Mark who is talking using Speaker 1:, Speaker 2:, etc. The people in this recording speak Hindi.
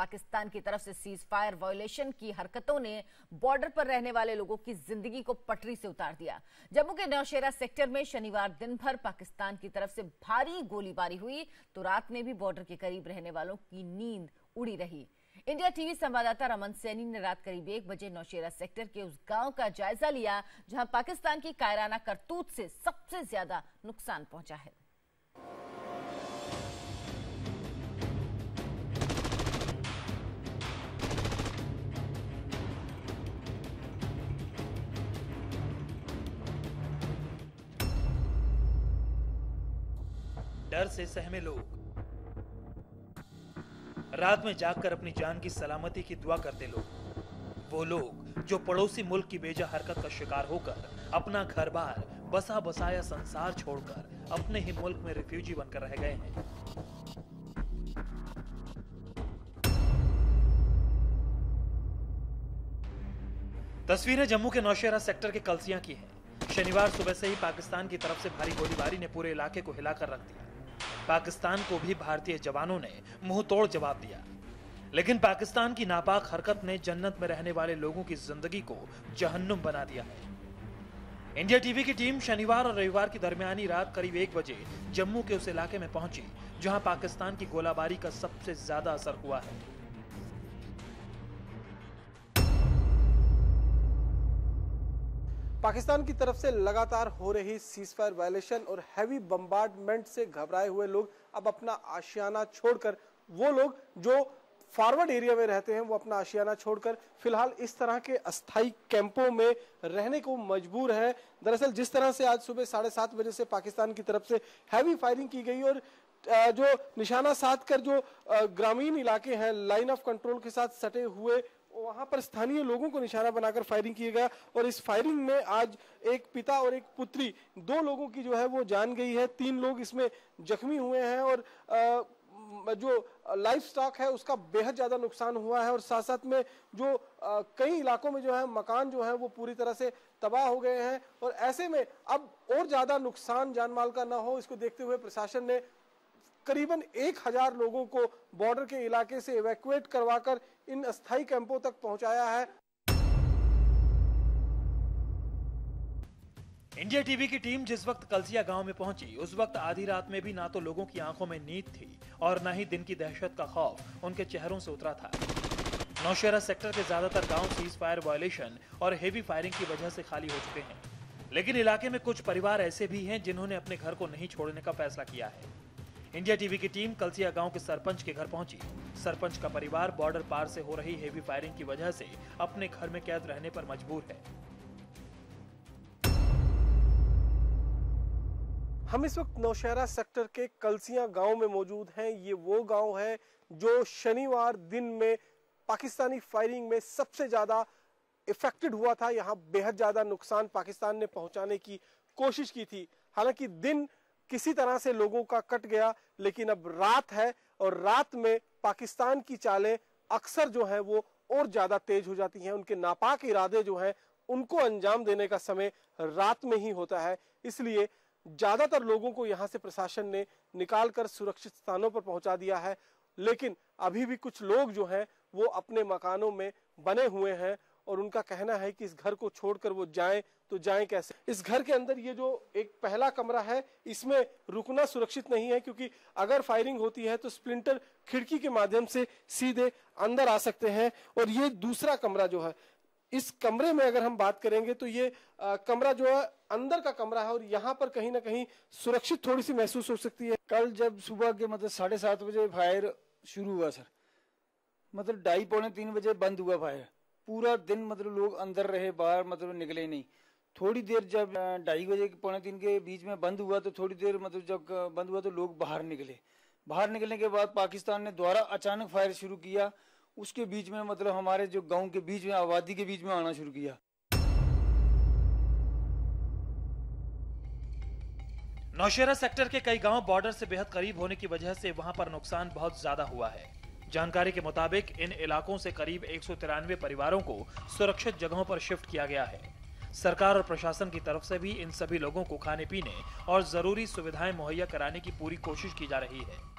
Speaker 1: पाकिस्तान की तरफ से सीज फायर वायलेशन की हरकतों ने बॉर्डर पर रहने वाले लोगों की जिंदगी को पटरी से उतार दिया। जम्मू के नौशेरा सेक्टर में शनिवार दिन भर पाकिस्तान की तरफ से भारी गोलीबारी हुई तो रात में भी बॉर्डर के करीब रहने वालों की नींद उड़ी रही। इंडिया टीवी संवाददाता रमन सैनी ने रात करीब 1 बजे नौशेरा सेक्टर के उस गांव का जायजा लिया जहां पाकिस्तान की कायराना करतूत से सबसे ज्यादा नुकसान पहुंचा है।
Speaker 2: डर से सहमे लोग, रात में जागकर अपनी जान की सलामती की दुआ करते लोग, वो लोग जो पड़ोसी मुल्क की बेजा हरकत का शिकार होकर अपना घर बार बसा बसाया संसार छोड़कर अपने ही मुल्क में रिफ्यूजी बनकर रह गए हैं। तस्वीरें जम्मू के नौशेरा सेक्टर के कलसियां की हैं। शनिवार सुबह से ही पाकिस्तान की तरफ से भारी गोलीबारी ने पूरे इलाके को हिलाकर रख दिया। पाकिस्तान को भी भारतीय जवानों ने मुंह तोड़ जवाब दिया, लेकिन पाकिस्तान की नापाक हरकत ने जन्नत में रहने वाले लोगों की जिंदगी को जहन्नुम बना दिया है। इंडिया टीवी की टीम शनिवार और रविवार की दरमियानी रात करीब 1 बजे जम्मू के उस इलाके में पहुंची जहां पाकिस्तान की गोलाबारी का सबसे ज्यादा असर हुआ है।
Speaker 3: पाकिस्तान की तरफ से लगातार हो रही सीजफायर वायलेशन और हैवी बम्बार्डमेंट से घबराए हुए लोग अब अपना आशियाना छोड़कर, वो लोग जो फॉरवर्ड एरिया में रहते हैं वो अपना आशियाना छोड़कर फिलहाल इस तरह के अस्थायी कैंपों में रहने को मजबूर है। दरअसल जिस तरह से आज सुबह 7:30 बजे से पाकिस्तान की तरफ से हैवी फायरिंग की गई और जो निशाना साध कर जो ग्रामीण इलाके हैं लाइन ऑफ कंट्रोल के साथ सटे हुए, वहां पर स्थानीय लोगों को निशाना बनाकर फायरिंग किया गया और इस फायरिंग में आज एक पिता और एक पुत्री, 2 लोगों की जो है वो जान गई है, 3 लोग इसमें जख्मी हुए हैं और जो लाइफ स्टॉक है उसका बेहद ज्यादा नुकसान हुआ है और साथ साथ में जो कई इलाकों में जो है मकान जो है वो पूरी तरह से तबाह हो गए हैं और ऐसे में अब और ज्यादा नुकसान जान माल का ना हो, इसको देखते हुए प्रशासन ने करीबन 1000 लोगों को बॉर्डर के इलाके से इवैक्यूएट करवाकर इन अस्थायी कैंपों तक पहुंचाया है।
Speaker 2: इंडिया टीवी की टीम जिस वक्त कलसिया गांव में पहुंची उस वक्त आधी रात में भी ना तो लोगों की आंखों में नींद थी और न ही दिन की दहशत का खौफ उनके चेहरों से उतरा था। नौशेरा सेक्टर के ज्यादातर गांव सीज फायर वायलेशन और हेवी फायरिंग की वजह से खाली हो चुके हैं, लेकिन इलाके में कुछ परिवार ऐसे भी हैं जिन्होंने अपने घर को नहीं छोड़ने का फैसला किया है। इंडिया टीवी की टीम कलसिया गांव के सरपंच के घर पहुंची। सरपंच का परिवार बॉर्डर पार से हो रही हेवी फायरिंग की वजह से अपने घर में कैद रहने पर मजबूर है।
Speaker 3: हम इस वक्त नौशेरा सेक्टर के कलसिया गांव में मौजूद हैं। ये वो गांव है जो शनिवार दिन में पाकिस्तानी फायरिंग में सबसे ज्यादा इफेक्टेड हुआ था। यहाँ बेहद ज्यादा नुकसान पाकिस्तान ने पहुंचाने की कोशिश की थी। हालांकि दिन किसी तरह से लोगों का कट गया, लेकिन अब रात है और रात में पाकिस्तान की चालें अक्सर जो है वो और ज्यादा तेज हो जाती हैं। उनके नापाक इरादे जो हैं उनको अंजाम देने का समय रात में ही होता है, इसलिए ज्यादातर लोगों को यहां से प्रशासन ने निकालकर सुरक्षित स्थानों पर पहुंचा दिया है। लेकिन अभी भी कुछ लोग जो हैं वो अपने मकानों में बने हुए हैं और उनका कहना है कि इस घर को छोड़कर वो जाएं तो जाएं कैसे। इस घर के अंदर ये जो एक पहला कमरा है इसमें रुकना सुरक्षित नहीं है, क्योंकि अगर फायरिंग होती है तो स्प्लिंटर खिड़की के माध्यम से सीधे अंदर आ सकते हैं। और ये दूसरा कमरा जो है, इस कमरे में अगर हम बात करेंगे तो ये कमरा जो है अंदर का कमरा है और यहाँ पर कहीं ना कहीं सुरक्षित थोड़ी सी महसूस हो सकती है।
Speaker 4: कल जब सुबह के 7:30 बजे फायर शुरू हुआ सर, 2:30-3 बजे बंद हुआ फायर। पूरा दिन लोग अंदर रहे, बाहर निकले नहीं। थोड़ी देर जब 2:30 बजे 2:45 के बीच में बंद हुआ तो थोड़ी देर जब बंद हुआ तो लोग बाहर निकले। बाहर निकलने के बाद पाकिस्तान ने दोबारा अचानक फायर शुरू किया। उसके बीच में हमारे जो गांव के बीच में, आबादी के बीच में आना शुरू किया।
Speaker 2: नौशेरा सेक्टर के कई गांव बॉर्डर से बेहद करीब होने की वजह से वहां पर नुकसान बहुत ज्यादा हुआ है। जानकारी के मुताबिक इन इलाकों से करीब 193 परिवारों को सुरक्षित जगहों पर शिफ्ट किया गया है। सरकार और प्रशासन की तरफ से भी इन सभी लोगों को खाने पीने और जरूरी सुविधाएं मुहैया कराने की पूरी कोशिश की जा रही है।